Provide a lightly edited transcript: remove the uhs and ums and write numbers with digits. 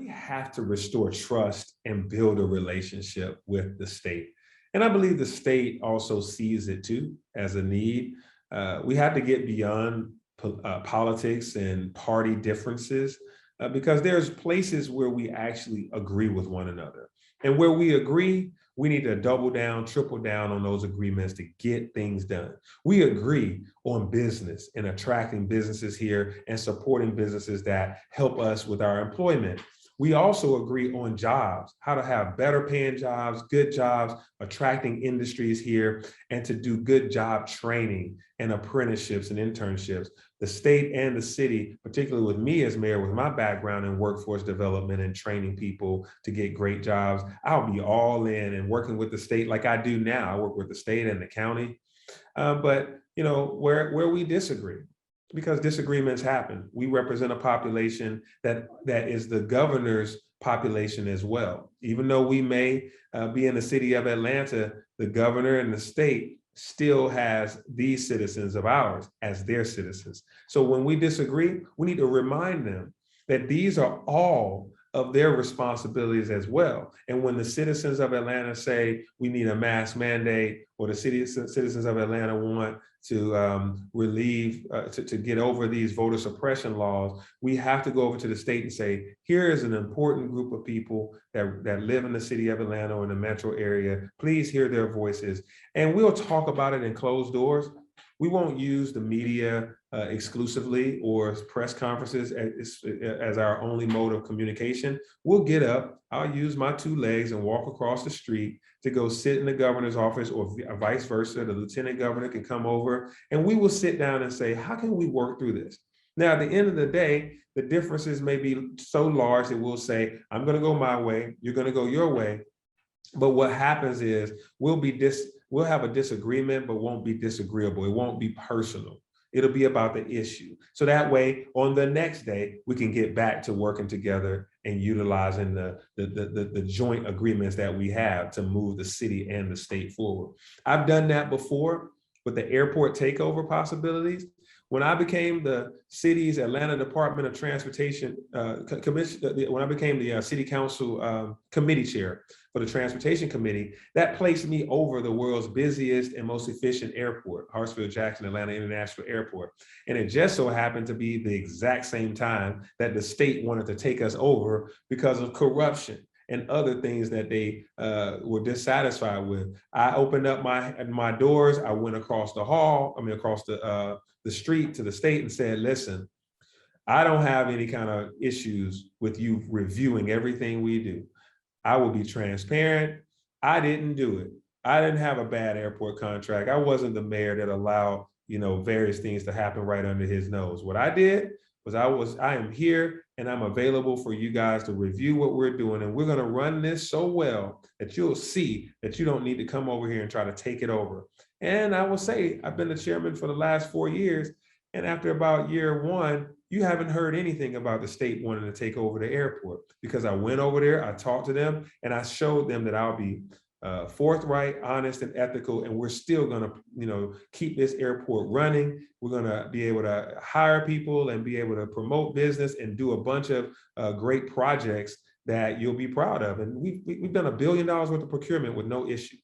we have to restore trust and build a relationship with the state. And I believe the state also sees it too as a need. We have to get beyond politics and party differences because there's places where we actually agree with one another. And where we agree, we need to double down, triple down on those agreements to get things done. We agree on business and attracting businesses here and supporting businesses that help us with our employment. We also agree on jobs, how to have better paying jobs, attracting industries here, and to do good job training and apprenticeships and internships. The state and the city, particularly with me as mayor, with my background in workforce development and training people to get great jobs, I'll be all in and working with the state like I do now. I work with the state and the county, but where we disagree, because disagreements happen. We represent a population that is the governor's population as well. Even though we may be in the city of Atlanta, the governor and the state still has these citizens of ours as their citizens. So when we disagree, we need to remind them that these are all of their responsibilities as well. And when the citizens of Atlanta say we need a mask mandate, or the citizens of Atlanta want to to get over these voter suppression laws, we have to go over to the state and say, here is an important group of people that live in the city of Atlanta or in the metro area. Please hear their voices. And we'll talk about it in closed doors. We won't use the media exclusively or press conferences as our only mode of communication. We'll get up, I'll use my two legs and walk across the street to go sit in the governor's office, or vice versa. The lieutenant governor can come over and we will sit down and say, how can we work through this? Now, at the end of the day, the differences may be so large that we'll say, I'm gonna go my way, you're gonna go your way. But what happens is we'll have a disagreement, but won't be disagreeable. It won't be personal. It'll be about the issue. So that way, on the next day, we can get back to working together and utilizing the joint agreements that we have to move the city and the state forward. I've done that before with the airport takeover possibilities. When I became the city's Atlanta Department of Transportation commission, when I became the city council committee chair for the transportation committee, that placed me over the world's busiest and most efficient airport, Hartsfield-Jackson Atlanta International Airport. And it just so happened to be the exact same time that the state wanted to take us over because of corruption and other things that they were dissatisfied with. I opened up my doors. I went across across the street to the state and said, listen, I don't have any kind of issues with you reviewing everything we do. I will be transparent. I didn't do it. I didn't have a bad airport contract. I wasn't the mayor that allowed, various things to happen right under his nose. What I did was I am here and I'm available for you guys to review what we're doing. And we're going to run this so well that you'll see that you don't need to come over here and try to take it over. And I will say, I've been the chairman for the last 4 years. And after about year one, you haven't heard anything about the state wanting to take over the airport, because I went over there, I talked to them, and I showed them that I'll be forthright, honest, and ethical. And we're still going to, keep this airport running. We're going to be able to hire people and be able to promote business and do a bunch of great projects that you'll be proud of. And we've done $1 billion worth of procurement with no issue.